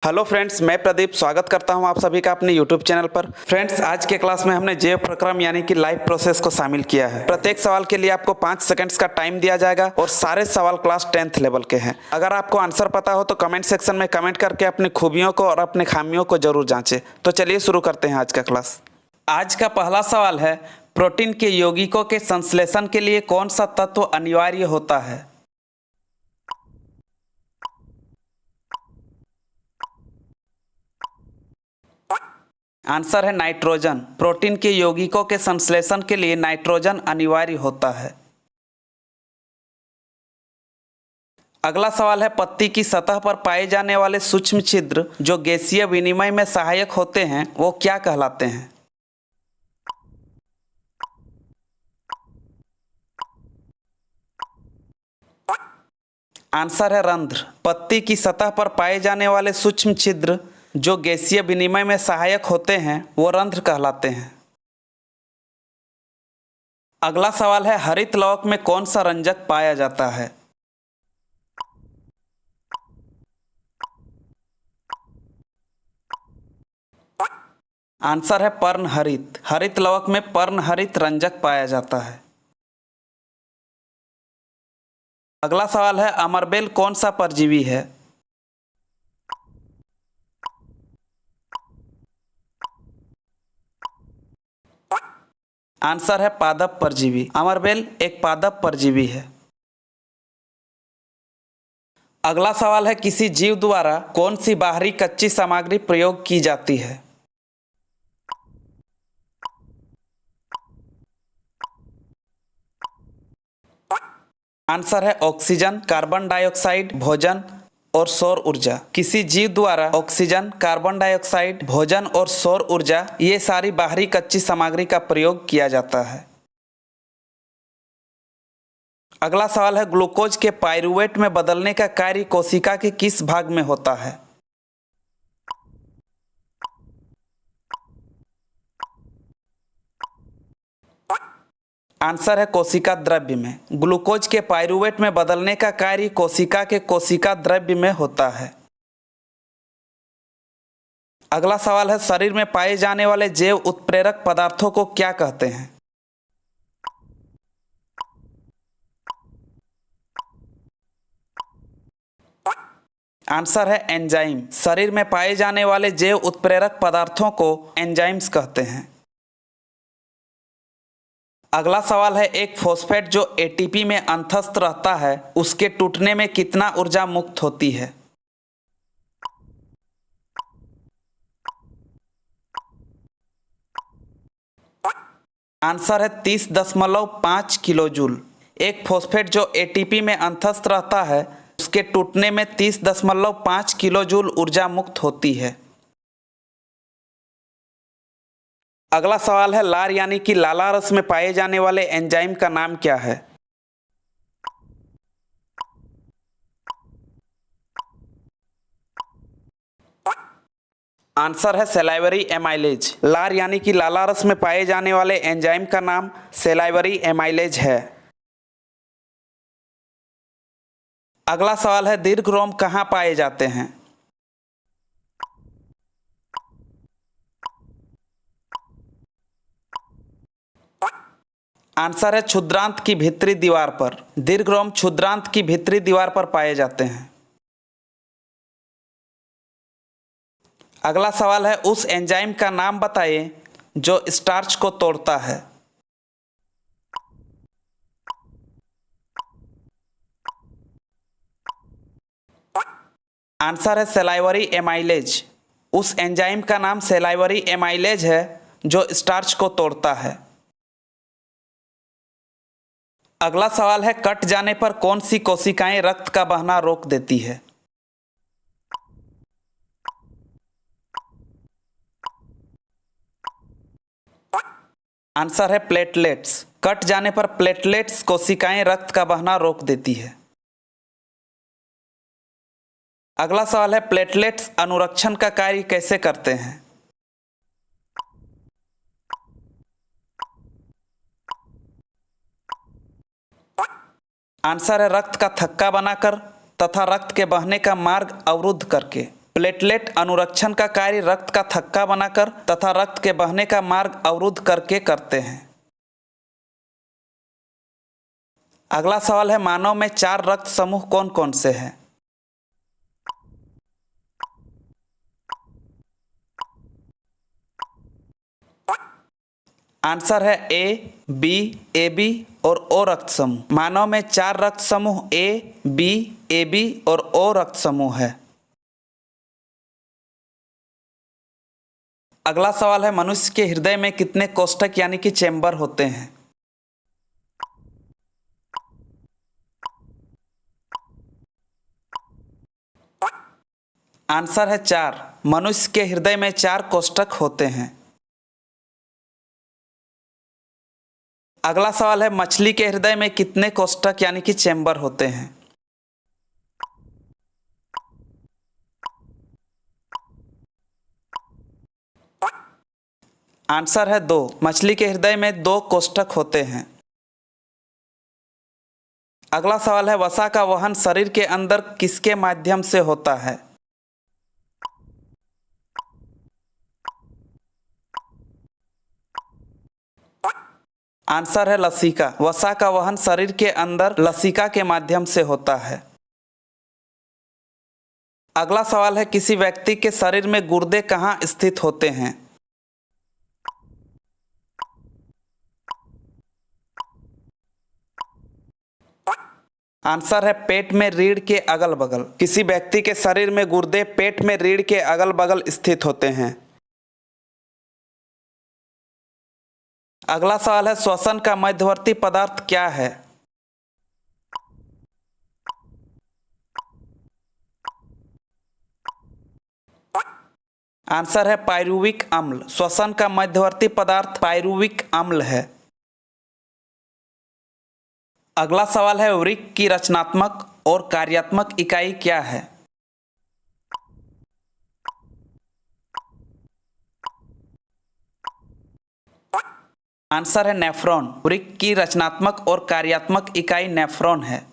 Hello friends, मैं प्रदीप स्वागत करता हूं आप सभी का अपने यूट्यूब चैनल पर। फ्रेंड्स, आज के क्लास में हमने जैव प्रक्रम यानी कि लाइफ प्रोसेस को शामिल किया है। प्रत्येक सवाल के लिए आपको 5 सेकंड्स का टाइम दिया जाएगा और सारे सवाल क्लास 10th लेवल के हैं। अगर आपको आंसर पता हो तो कमेंट सेक्शन में कमेंट करके अपनी खूबियों को और अपने खामियों को जरूर जांचें। तो चलिए शुरू करते हैं आज का क्लास। आज का पहला सवाल है, प्रोटीन के यौगिकों के संश्लेषण के लिए कौन सा तत्व अनिवार्य होता है? आंसर है नाइट्रोजन। प्रोटीन के यौगिकों के संश्लेषण के लिए नाइट्रोजन अनिवार्य होता है। अगला सवाल है, पत्ती की सतह पर पाए जाने वाले सूक्ष्म छिद्र जो गैसीय विनिमय में सहायक होते हैं वो क्या कहलाते हैं? आंसर है रंध्र। पत्ती की सतह पर पाए जाने वाले सूक्ष्म छिद्र जो गैसीय विनिमय में सहायक होते हैं वो रंध्र कहलाते हैं। अगला सवाल है, हरित लवक में कौन सा रंजक पाया जाता है? आंसर है पर्णहरित। हरित लवक में पर्णहरित रंजक पाया जाता है। अगला सवाल है, अमरबेल कौन सा परजीवी है? आंसर है पादप परजीवी। अमरबेल एक पादप परजीवी है। अगला सवाल है, किसी जीव द्वारा कौन सी बाहरी कच्ची सामग्री प्रयोग की जाती है? आंसर है ऑक्सीजन, कार्बन डाइऑक्साइड, भोजन और सौर ऊर्जा। किसी जीव द्वारा ऑक्सीजन, कार्बन डाइऑक्साइड, भोजन और सौर ऊर्जा ये सारी बाहरी कच्ची सामग्री का प्रयोग किया जाता है। अगला सवाल है, ग्लूकोज के पाइरूवेट में बदलने का कार्य कोशिका के किस भाग में होता है? आंसर है कोशिका द्रव्य में। ग्लूकोज के पाइरूवेट में बदलने का कार्य कोशिका के कोशिका द्रव्य में होता है। अगला सवाल है, शरीर में पाए जाने वाले जैव उत्प्रेरक पदार्थों को क्या कहते हैं? आंसर है एंजाइम। शरीर में पाए जाने वाले जैव उत्प्रेरक पदार्थों को एंजाइम्स कहते हैं। अगला सवाल है, एक फॉस्फेट जो एटीपी में अंतस्थ रहता है उसके टूटने में कितना ऊर्जा मुक्त होती है? आंसर है 30.5 किलो जूल। एक फॉस्फेट जो एटीपी में अंतस्थ रहता है उसके टूटने में 30.5 किलो जूल ऊर्जा मुक्त होती है। अगला सवाल है, लार यानी कि लाला रस में पाए जाने वाले एंजाइम का नाम क्या है? आंसर है सेलाइवरी एमाइलेज। लार यानी कि लाला रस में पाए जाने वाले एंजाइम का नाम सेलाइवरी एमाइलेज है। अगला सवाल है, दीर्घ रोम कहाँ पाए जाते हैं? आंसर है क्षुद्रांत की भीतरी दीवार पर। दीर्घ रोम क्षुद्रांत की भीतरी दीवार पर पाए जाते हैं। अगला सवाल है, उस एंजाइम का नाम बताइए जो स्टार्च को तोड़ता है। आंसर है सेलाइवरी एमाइलेज। उस एंजाइम का नाम सेलाइवरी एमाइलेज है जो स्टार्च को तोड़ता है। अगला सवाल है, कट जाने पर कौन सी कोशिकाएं रक्त का बहना रोक देती है? आंसर है प्लेटलेट्स। कट जाने पर प्लेटलेट्स कोशिकाएं रक्त का बहना रोक देती है। अगला सवाल है, प्लेटलेट्स अनुरक्षण का कार्य कैसे करते हैं? आंसर है रक्त का थक्का बनाकर तथा रक्त के बहने का मार्ग अवरुद्ध करके। प्लेटलेट अनुरक्षण का कार्य रक्त का थक्का बनाकर तथा रक्त के बहने का मार्ग अवरुद्ध करके करते हैं। अगला सवाल है, मानव में 4 रक्त समूह कौन कौन से हैं? आंसर है ए, बी, ए बी और ओ रक्त समूह। मानव में 4 रक्त समूह ए, बी, ए बी और ओ रक्त समूह है। अगला सवाल है, मनुष्य के हृदय में कितने कोष्ठक यानी कि चेंबर होते हैं? आंसर है 4। मनुष्य के हृदय में 4 कोष्ठक होते हैं। अगला सवाल है, मछली के हृदय में कितने कोष्ठक यानी कि चेंबर होते हैं? आंसर है 2। मछली के हृदय में 2 कोष्ठक होते हैं। अगला सवाल है, वसा का वहन शरीर के अंदर किसके माध्यम से होता है? आंसर है लसिका। वसा का वहन शरीर के अंदर लसिका के माध्यम से होता है। अगला सवाल है, किसी व्यक्ति के शरीर में गुर्दे कहाँ स्थित होते हैं? आंसर है पेट में रीढ़ के अगल बगल। किसी व्यक्ति के शरीर में गुर्दे पेट में रीढ़ के अगल बगल स्थित होते हैं। अगला सवाल है, श्वसन का मध्यवर्ती पदार्थ क्या है? आंसर है पायरुविक अम्ल। श्वसन का मध्यवर्ती पदार्थ पायरुविक अम्ल है। अगला सवाल है, वृक्क की रचनात्मक और कार्यात्मक इकाई क्या है? आंसर है नेफ्रॉन। वृक्क की रचनात्मक और कार्यात्मक इकाई नेफ्रॉन है।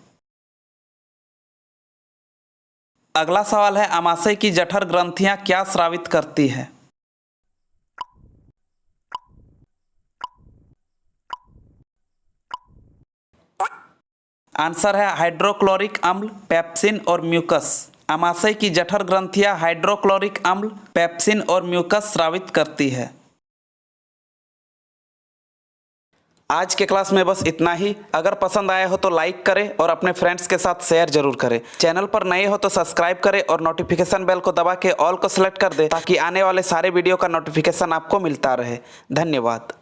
अगला सवाल है, आमाशय की जठर ग्रंथियां क्या स्रावित करती है? आंसर है हाइड्रोक्लोरिक अम्ल, पेप्सिन और म्यूकस। आमाशय की जठर ग्रंथियां हाइड्रोक्लोरिक अम्ल, पेप्सिन और म्यूकस स्रावित करती है। आज के क्लास में बस इतना ही। अगर पसंद आया हो तो लाइक करें और अपने फ्रेंड्स के साथ शेयर जरूर करें। चैनल पर नए हो तो सब्सक्राइब करें और नोटिफिकेशन बेल को दबा के ऑल को सिलेक्ट कर दें ताकि आने वाले सारे वीडियो का नोटिफिकेशन आपको मिलता रहे। धन्यवाद।